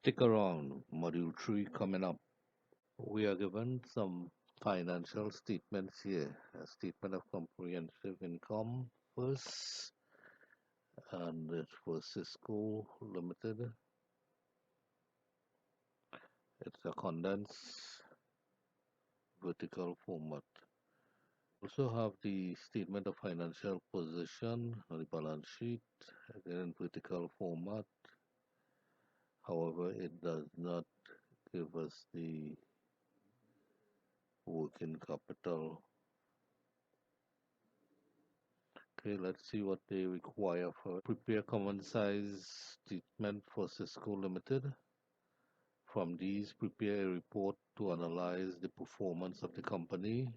Stick around, Module 3 coming up. We are given some financial statements here. A statement of comprehensive income first, and it for Cisco Limited. It's a condensed vertical format. Also have the statement of financial position on the balance sheet, again in vertical format. However, it does not give us the working capital. Okay, let's see what they require for prepare common size statement for Cisco Limited. From these, prepare a report to analyze the performance of the company.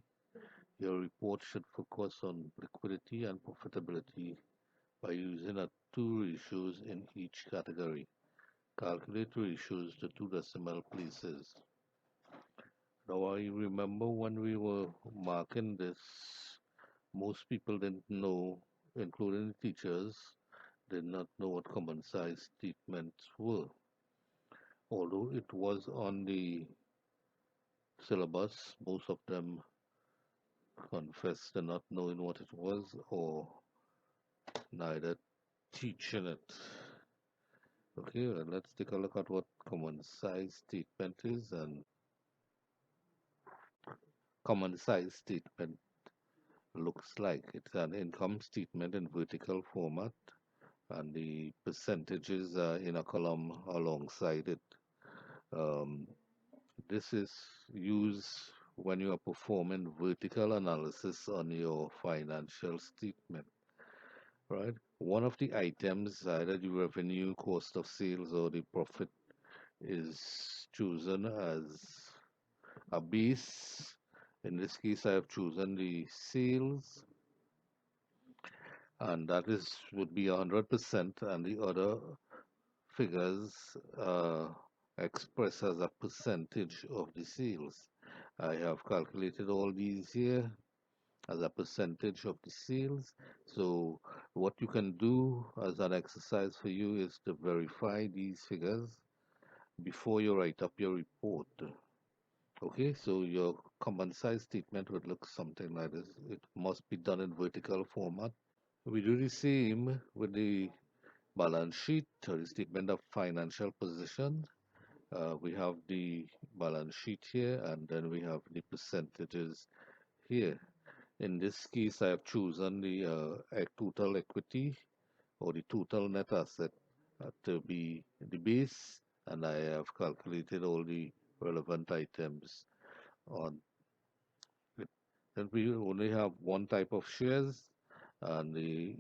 Your report should focus on liquidity and profitability by using two ratios in each category. Calculate ratios to two decimal places. Now, I remember when we were marking this, most people didn't know, including the teachers, did not know what common size statements were. Although it was on the syllabus, most of them confessed to not knowing what it was or neither teaching it. Okay, let's take a look at what common size statement is. And common size statement looks like it's an income statement in vertical format, and the percentages are in a column alongside it. Um, This is used when you are performing vertical analysis on your financial statement, right? One of the items, either the revenue, cost of sales, or the profit, is chosen as a base. In this case, I have chosen the sales, and that is would be 100%, and the other figures expressed as a percentage of the sales. I have calculated all these here as a percentage of the sales. So what you can do as an exercise for you is to verify these figures before you write up your report. Okay, so your common size statement would look something like this. It must be done in vertical format. We do the same with the balance sheet or the statement of financial position. We have the balance sheet here, and then we have the percentages here. In this case, I have chosen the total equity or the total net asset to be the base, and I have calculated all the relevant items on it. Then we only have one type of shares, and the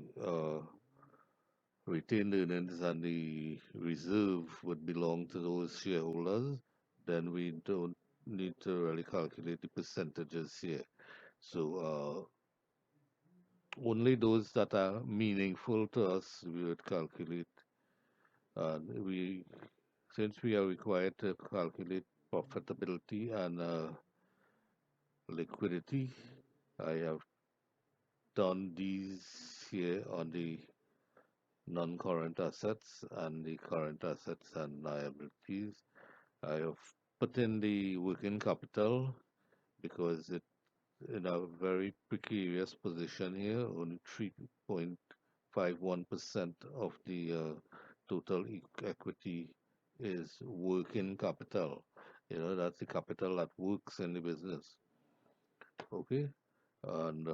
retained earnings and the reserve would belong to those shareholders. Then we don't need to really calculate the percentages here. So only those that are meaningful to us we would calculate. We since we are required to calculate profitability and liquidity, I have done these here on the non-current assets and the current assets and liabilities. I have put in the working capital because it in a very precarious position here. Only 3.51% of the total equity is working capital. That's the capital that works in the business. Okay, and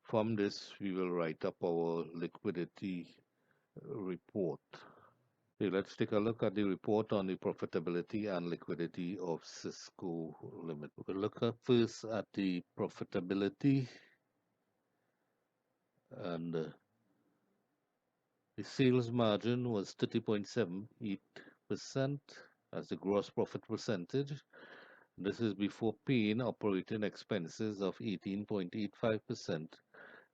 from this we will write up our liquidity report. Okay, let's take a look at the report on the profitability and liquidity of Cisco Limited. We'll look at first at the profitability, and the sales margin was 30.78% as the gross profit percentage. This is before paying operating expenses of 18.85%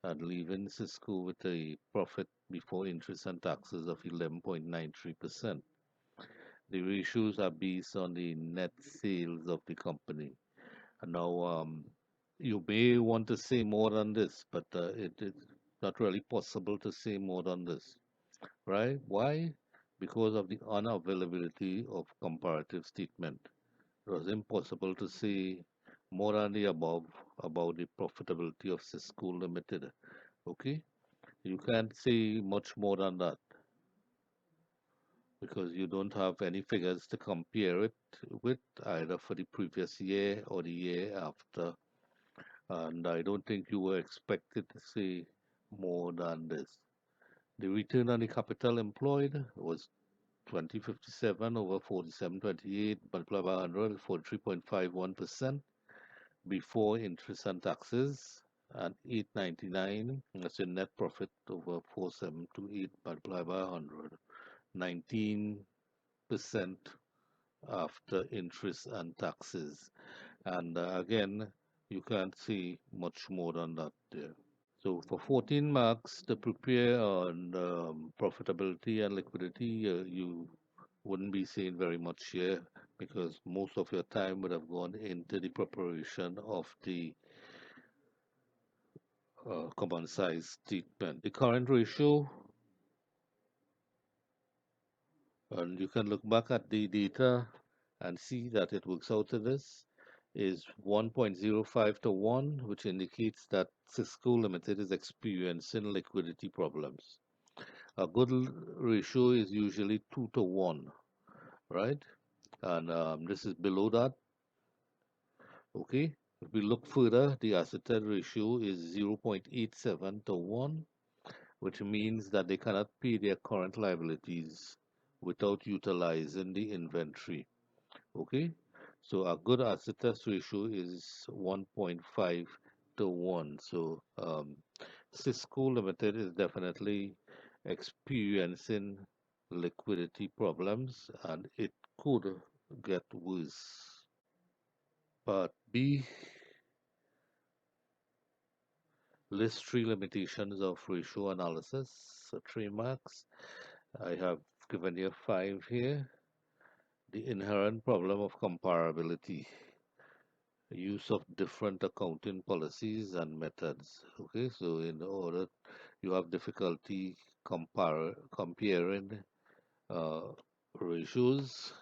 and leaving Cisco with a profit before interest and taxes of 11.93%. The ratios are based on the net sales of the company. And now, you may want to say more than this, but it is not really possible to say more than this, right? Why? because of the unavailability of comparative statement. It was impossible to say more than the above about the profitability of Cisco Limited. Okay, you can't say much more than that because you don't have any figures to compare it with either for the previous year or the year after. And I don't think you were expected to say more than this. The return on the capital employed was 2057 over 4728 multiplied by 100, 43.51% before interest and taxes, and 899, that's your net profit over 4728 multiplied by 100, 19% after interest and taxes. And again, you can't see much more than that there. So for 14 marks to prepare on profitability and liquidity, you wouldn't be seeing very much here because most of your time would have gone into the preparation of the common size statement. The current ratio, and you can look back at the data and see that it works out to this, is 1.05 to 1, which indicates that Cisco Limited is experiencing liquidity problems. A good ratio is usually 2 to 1, right? And this is below that, okay? If we look further, the asset ratio is 0.87 to 1, which means that they cannot pay their current liabilities without utilizing the inventory. Okay, so a good asset test ratio is 1.5 to 1. So Cisco Limited is definitely experiencing liquidity problems and it could get worse. Part B, list three limitations of ratio analysis. So three marks. I have given you five here. The inherent problem of comparability, use of different accounting policies and methods. Okay, so in order you have difficulty comparing uh, ratios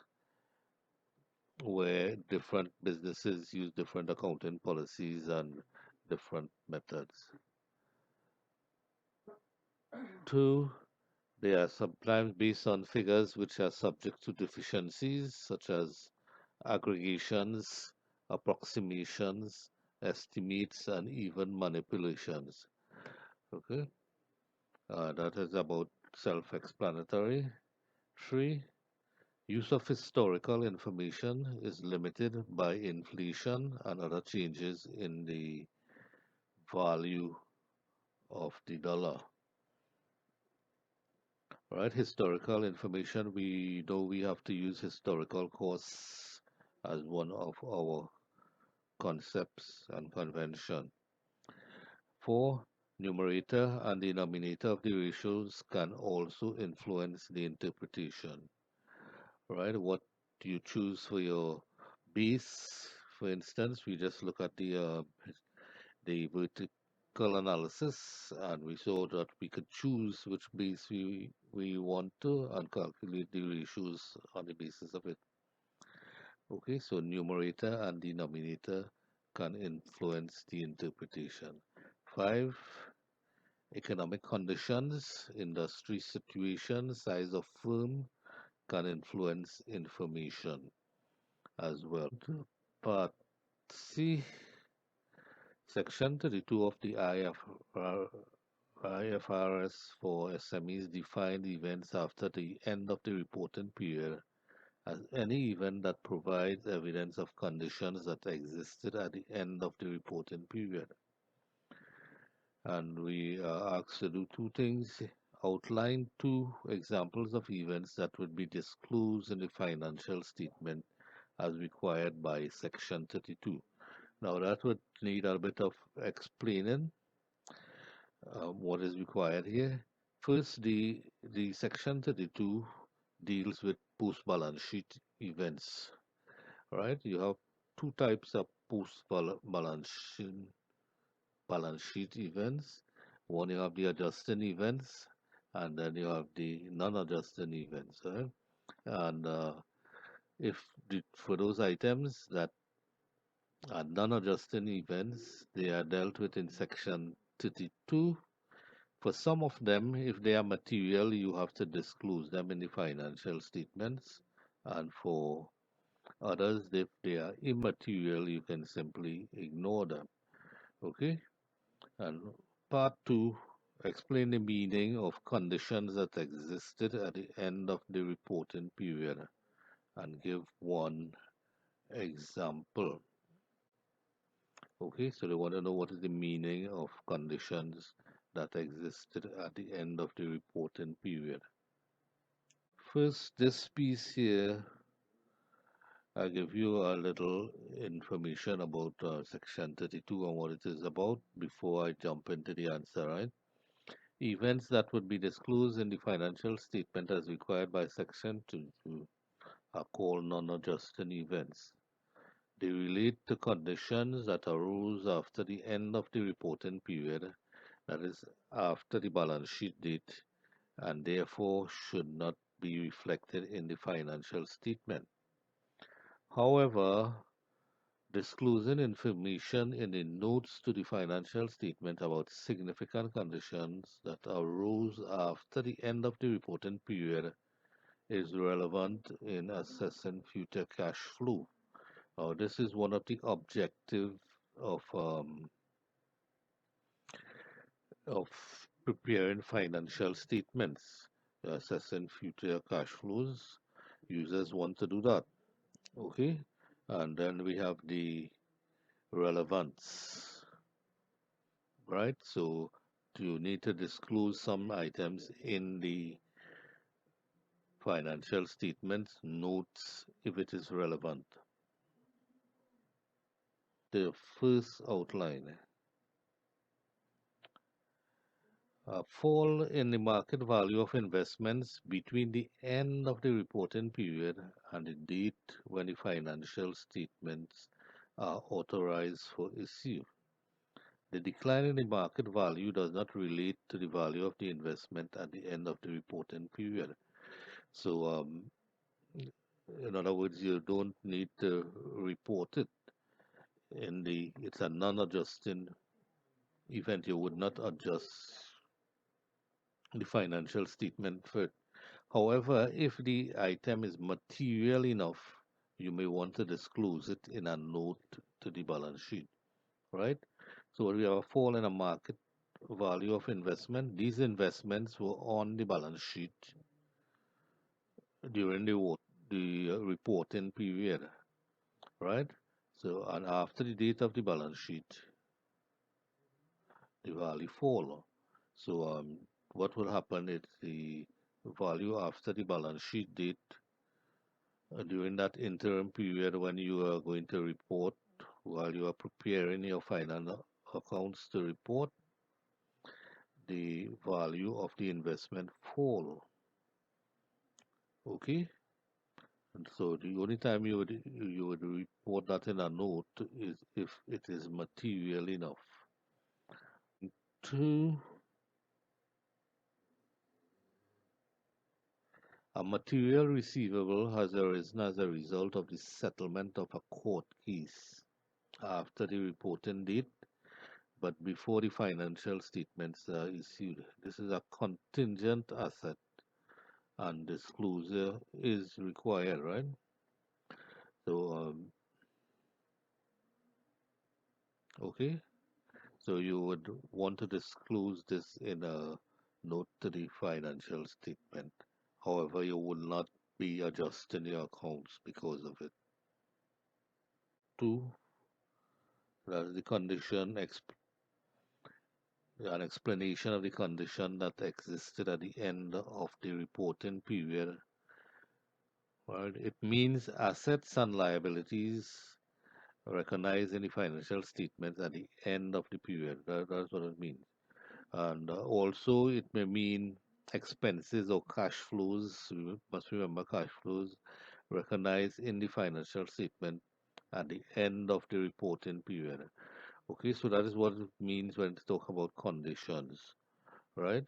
where different businesses use different accounting policies and different methods. Two, they are sometimes based on figures which are subject to deficiencies such as aggregations, approximations, estimates, and even manipulations. Okay, that is about self-explanatory. Three, use of historical information is limited by inflation and other changes in the value of the dollar. Right, historical information, we know we have to use historical costs as one of our concepts and convention. Four, numerator and denominator of the ratios can also influence the interpretation. Right? What do you choose for your base? For instance, we just look at the vertical analysis, and we saw that we could choose which base we want to and calculate the ratios on the basis of it. Okay, so numerator and denominator can influence the interpretation. Five, economic conditions, industry situation, size of firm can influence information as well. Part C, Section 32 of the IFRS for SMEs define events after the end of the reporting period as any event that provides evidence of conditions that existed at the end of the reporting period. And we are asked to do two things. Outline two examples of events that would be disclosed in the financial statement as required by Section 32. Now that would need a bit of explaining what is required here. First, the Section 32 deals with post-balance sheet events. Right? You have two types of balance sheet events. One, you have the adjusting events, and then you have the non-adjusting events, right? And if for those items that are non-adjusting events, they are dealt with in section 32. For some of them, if they are material, you have to disclose them in the financial statements. And for others, if they are immaterial, you can simply ignore them. Okay? And part two, explain the meaning of conditions that existed at the end of the reporting period and give one example. Okay, so they want to know what is the meaning of conditions that existed at the end of the reporting period. First, this piece here, I'll give you a little information about Section 32 and what it is about before I jump into the answer, right? Events that would be disclosed in the financial statement as required by Section 22 are called non-adjusting events. They relate to conditions that arose after the end of the reporting period, that is, after the balance sheet date, and therefore should not be reflected in the financial statement. However, disclosing information in the notes to the financial statement about significant conditions that arose after the end of the reporting period is relevant in assessing future cash flow. This is one of the objectives of um, of preparing financial statements, assessing future cash flows. Users want to do that. Okay, and then we have the relevance, right? So you need to disclose some items in the financial statements notes if it is relevant. The first outline, fall in the market value of investments between the end of the reporting period and the date when the financial statements are authorized for issue. The decline in the market value does not relate to the value of the investment at the end of the reporting period. So, in other words, you don't need to report it it's a non-adjusting event. You would not adjust the financial statement for it. However, if the item is material enough, you may want to disclose it in a note to the balance sheet, right? So we have a fall in a market value of investment. These investments were on the balance sheet during the reporting period, right? So, and after the date of the balance sheet, the value fall. So, what will happen is the value after the balance sheet date during that interim period when you are going to report, while you are preparing your final accounts to report, the value of the investment fall. Okay, and so the only time you would report that in a note is if it is material enough. Two, a material receivable has arisen as a result of the settlement of a court case after the reporting date, but before the financial statements are issued. This is a contingent asset and disclosure is required, right? So, okay, so you would want to disclose this in a note to the financial statement. However, you will not be adjusting your accounts because of it. Two, that is the an explanation of the condition that existed at the end of the reporting period. Right? It means assets and liabilities recognized in the financial statements at the end of the period. That's what it means. And also, it may mean expenses or cash flows. We must remember cash flows recognized in the financial statement at the end of the reporting period. Okay, so that is what it means when it talk about conditions, right?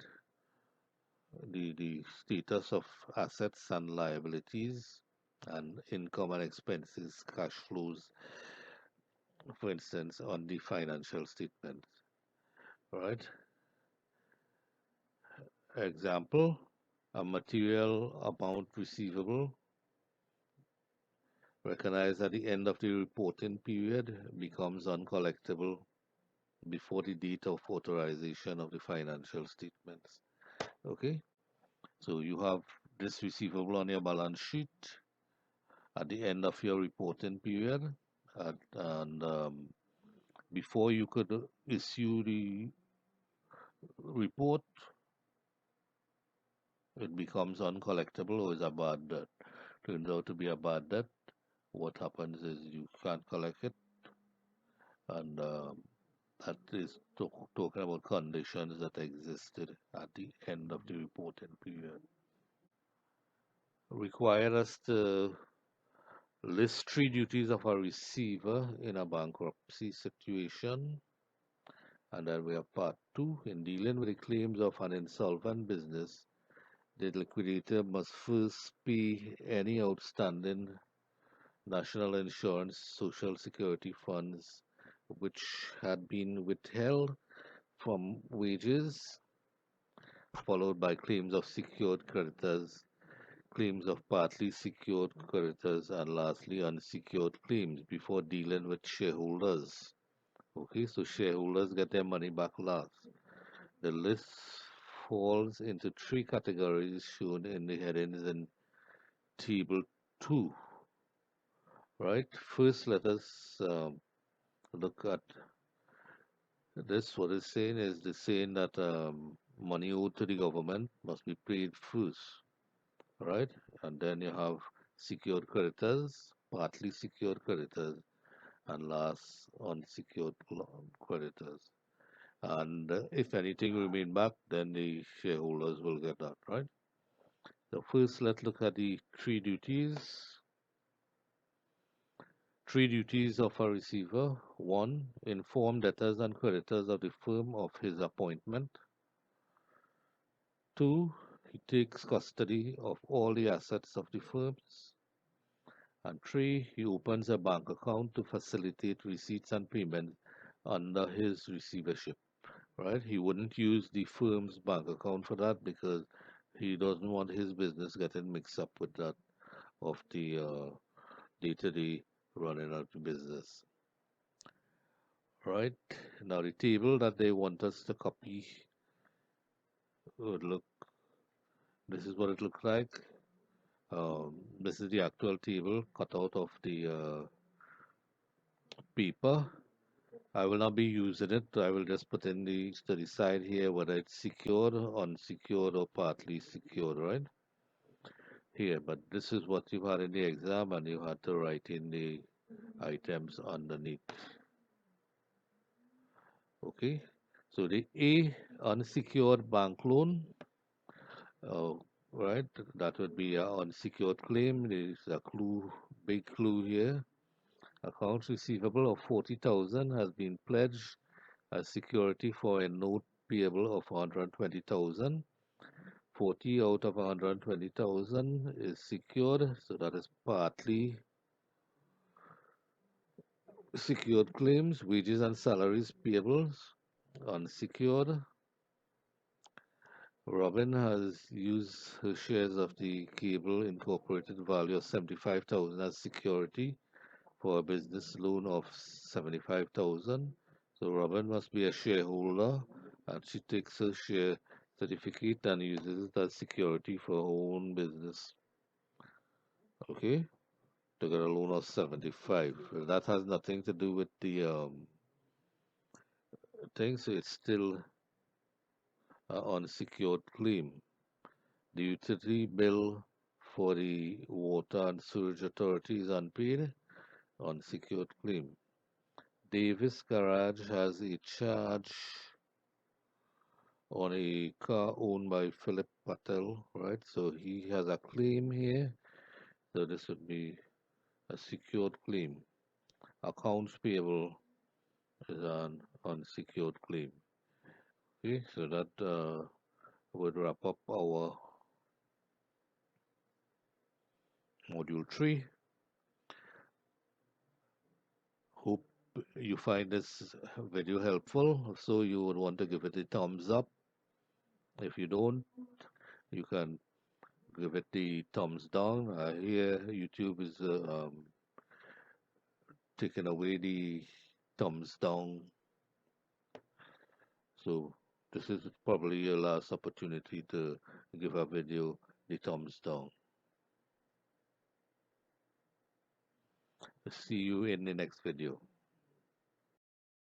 the status of assets and liabilities and income and expenses, cash flows, for instance, on the financial statement. Right? Example, a material amount receivable recognized at the end of the reporting period becomes uncollectible before the date of authorization of the financial statements. Okay, so you have this receivable on your balance sheet at the end of your reporting period, and before you could issue the report, it becomes uncollectible or is a bad debt. Turns out to be a bad debt. What happens is you can't collect it, and that is talking about conditions that existed at the end of the reporting period. Require us to list three duties of a receiver in a bankruptcy situation. And then we have part two. In dealing with the claims of an insolvent business, the liquidator must first pay any outstanding national insurance, social security funds which had been withheld from wages, followed by claims of secured creditors, claims of partly secured creditors, and lastly unsecured claims before dealing with shareholders. Okay, so shareholders get their money back last. The list falls into three categories shown in the headings in Table 2. Right? First, let us look at this. What it's saying is the saying that money owed to the government must be paid first. Right? And then you have secured creditors, partly secured creditors, and last unsecured creditors. And if anything remain back, then the shareholders will get that, right? So first, let's look at the three duties. Three duties of a receiver. One, inform debtors and creditors of the firm of his appointment. Two, he takes custody of all the assets of the firms. And three, he opens a bank account to facilitate receipts and payments under his receivership. Right? He wouldn't use the firm's bank account for that because he doesn't want his business getting mixed up with that of the day-to-day running of the business. Right? Now the table that they want us to copy would look. This is what it looks like. This is the actual table cut out of the paper. I will not be using it. I will just put in the to the side here whether it's secured, unsecured, or partly secured. Right? Here, but this is what you had in the exam, and you had to write in the items underneath. Okay, so the A, unsecured bank loan, uh, right? That would be an unsecured claim. There is a clue, big clue here. Accounts receivable of 40,000 has been pledged as security for a note payable of 120,000. 40 out of 120,000 is secured, so that is partly secured claims, wages and salaries payables, unsecured. Robin has used her shares of the cable incorporated value of 75,000 as security for a business loan of 75,000. So Robin must be a shareholder and she takes her share certificate and uses it as security for her own business. Okay, to get a loan of 75. Well, that has nothing to do with the thing, so it's still unsecured claim. The utility bill for the water and sewage authority is unpaid, unsecured claim. Davis Garage has a charge on a car owned by Philip Patel, right? So he has a claim here. So this would be a secured claim. Accounts payable is an unsecured claim. Okay, so that would wrap up our module 3. Hope you find this video helpful. So you would want to give it a thumbs up. If you don't, you can give it the thumbs down. Here, YouTube is taking away the thumbs down. So this is probably your last opportunity to give a video the thumbs down. See you in the next video.